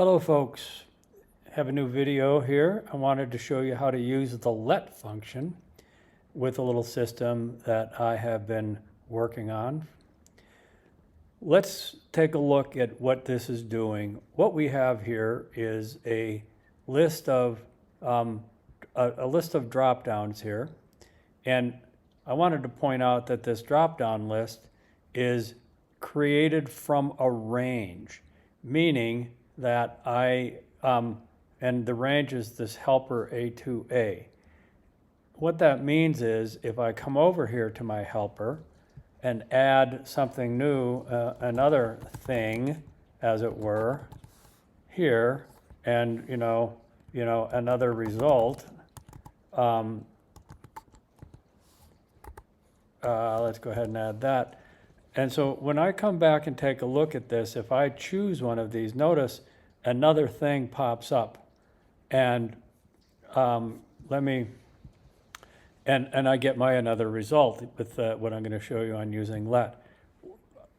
Hello folks, have a new video here. I wanted to show you how to use the let function with a little system that I have been working on. Let's take a look at what this is doing. What we have here is a list of drop downs here, and I wanted to point out that this drop down list is created from a range, meaning that and the range is this helper A2A. What that means is if I come over here to my helper and add something new, another thing, as it were, here, and another result, let's go ahead and add that. And so when I come back and take a look at this, if I choose one of these, notice another thing pops up, and I get my another result with what I'm going to show you on using let.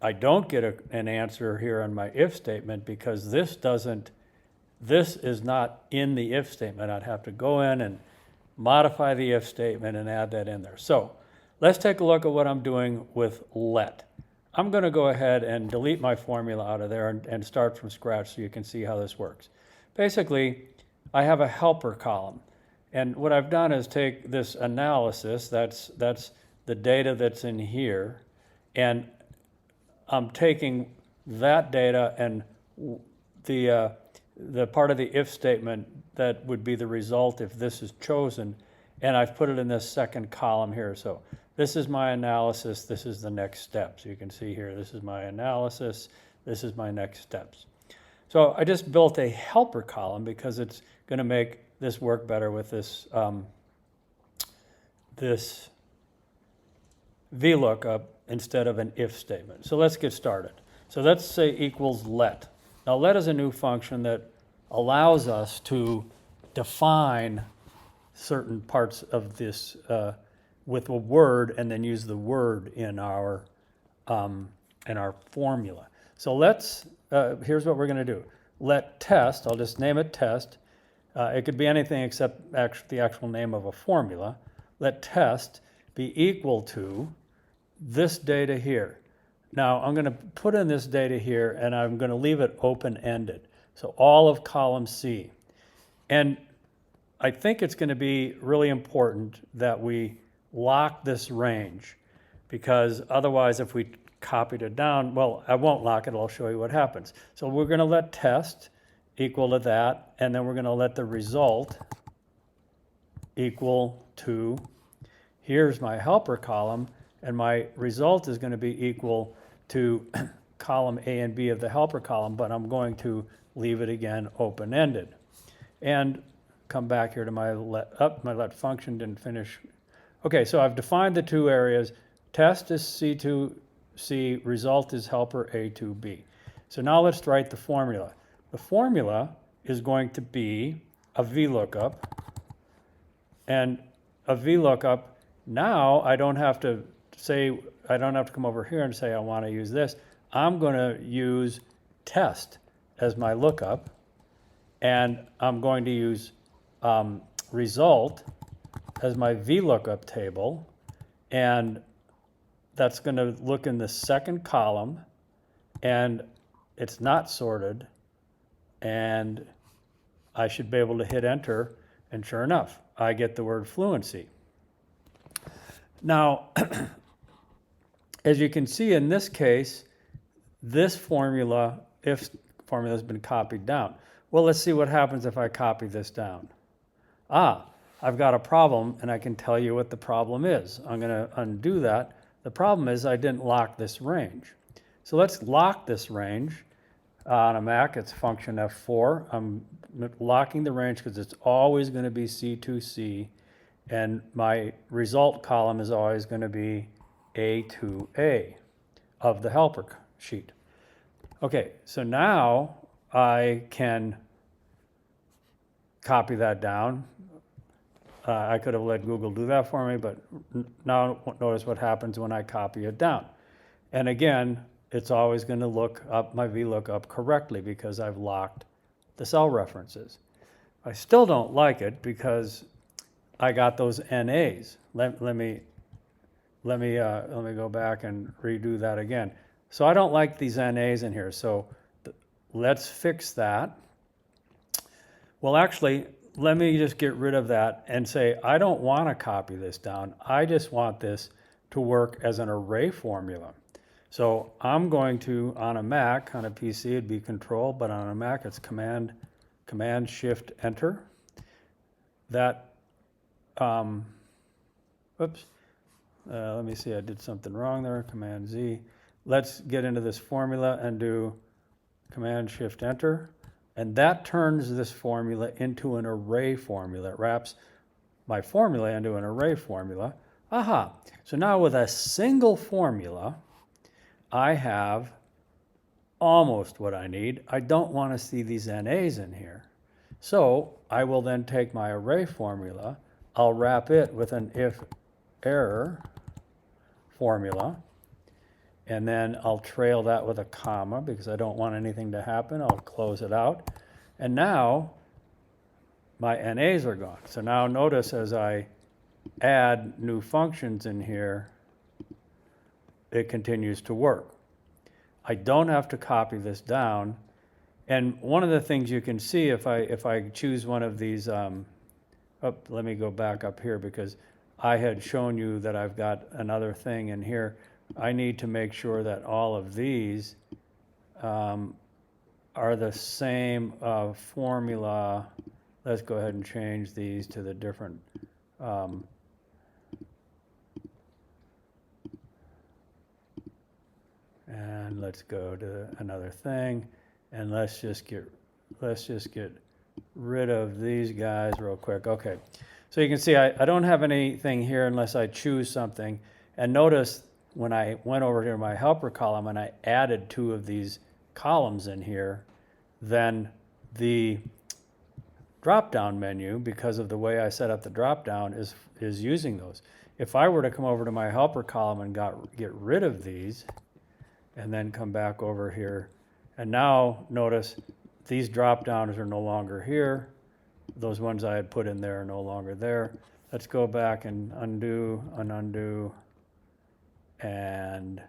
I don't get an answer here on my if statement because this is not in the if statement. I'd have to go in and modify the if statement and add that in there. So let's take a look at what I'm doing with let. I'm going to go ahead and delete my formula out of there and start from scratch so you can see how this works. Basically, I have a helper column. And what I've done is take this analysis, that's the data that's in here, and I'm taking that data and the part of the if statement that would be the result if this is chosen, and I've put it in this second column here. So this is my analysis, this is the next step. So you can see here, this is my analysis, this is my next steps. So I just built a helper column because it's going to make this work better with this, this VLOOKUP instead of an if statement. So let's get started. So let's say equals let. Now let is a new function that allows us to define certain parts of this with a word and then use the word in our formula. So here's what we're going to do. Let test, I'll just name it test. It could be anything except the actual name of a formula. Let test be equal to this data here. Now I'm going to put in this data here and I'm going to leave it open-ended. So all of column C. And I think it's going to be really important that we lock this range, because otherwise if we copied it down, well, I won't lock it, I'll show you what happens. So we're going to let test equal to that, and then we're going to let the result equal to, here's my helper column, and my result is going to be equal to column A and B of the helper column, but I'm going to leave it again open-ended. And come back here to my let function didn't finish. Okay, so I've defined the two areas. Test is C2C, result is helper A2B. So now let's write the formula. The formula is going to be a VLOOKUP, and a VLOOKUP, now I don't have to come over here and say I want to use this. I'm going to use test as my lookup, and I'm going to use result as my VLOOKUP table, and that's going to look in the second column, and it's not sorted, and I should be able to hit enter, and sure enough, I get the word fluency. Now, as you can see in this case, this formula, if formula, has been copied down. Well, let's see what happens if I copy this down. I've got a problem, and I can tell you what the problem is. I'm going to undo that. The problem is I didn't lock this range. So let's lock this range. On a Mac, it's function F4. I'm locking the range because it's always going to be C2C, and my result column is always going to be A2A of the helper sheet. Okay, so now I can copy that down. I could have let Google do that for me, but now notice what happens when I copy it down. And again, it's always going to look up my VLOOKUP correctly because I've locked the cell references. I still don't like it because I got those NAs. Let me go back and redo that again. So I don't like these NAs in here. So let's fix that. Well, actually, let me just get rid of that and say, I don't want to copy this down. I just want this to work as an array formula. So I'm going to, on a Mac, on a PC it'd be Control, but on a Mac it's Command Shift Enter. That, oops, let me see, I did something wrong there, Command Z. Let's get into this formula and do Command Shift Enter. And that turns this formula into an array formula. It wraps my formula into an array formula. Aha, so now with a single formula, I have almost what I need. I don't want to see these NAs in here. So I will then take my array formula, I'll wrap it with an IFERROR formula, and then I'll trail that with a comma because I don't want anything to happen. I'll close it out. And now my NAs are gone. So now notice as I add new functions in here, it continues to work. I don't have to copy this down. And one of the things you can see if I choose one of these, let me go back up here because I had shown you that I've got another thing in here. I need to make sure that all of these are the same formula. Let's go ahead and change these to the different and let's go to another thing, and let's just get rid of these guys real quick. Okay, so you can see I don't have anything here unless I choose something. And notice when I went over to my helper column and I added two of these columns in here, then the drop-down menu, because of the way I set up the drop-down, is using those. If I were to come over to my helper column and get rid of these, and then come back over here, and now notice these drop-downs are no longer here. Those ones I had put in there are no longer there. Let's go back and undo, and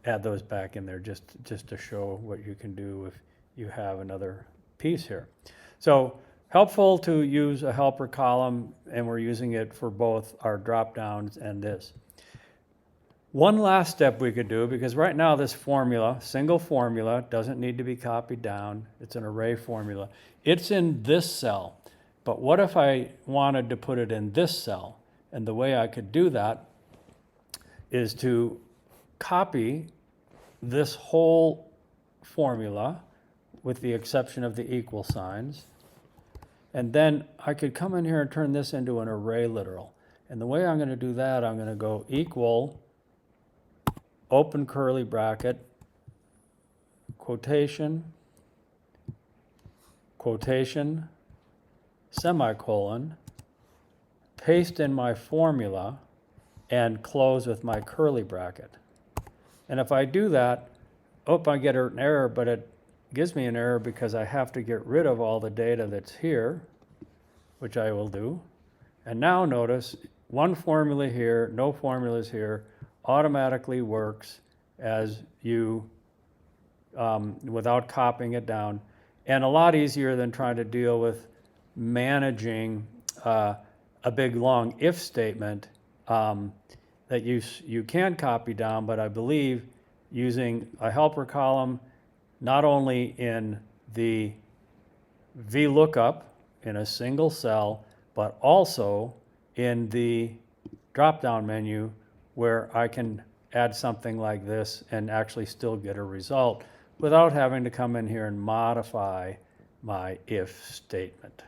add those back in there just to show what you can do if you have another piece here. So helpful to use a helper column, and we're using it for both our drop-downs and this. One last step we could do, because right now this formula, single formula, doesn't need to be copied down. It's an array formula. It's in this cell. But what if I wanted to put it in this cell? And the way I could do that is to copy this whole formula with the exception of the equal signs. And then I could come in here and turn this into an array literal. And the way I'm going to do that, I'm going to go equal, open curly bracket, quotation, quotation, semicolon, paste in my formula, and close with my curly bracket. And if I do that, I get an error, but it gives me an error because I have to get rid of all the data that's here, which I will do. And now notice, one formula here, no formulas here, automatically works as you, without copying it down, and a lot easier than trying to deal with managing a big long if statement that you can copy down, but I believe using a helper column, not only in the VLOOKUP in a single cell, but also in the drop-down menu where I can add something like this and actually still get a result without having to come in here and modify my if statement.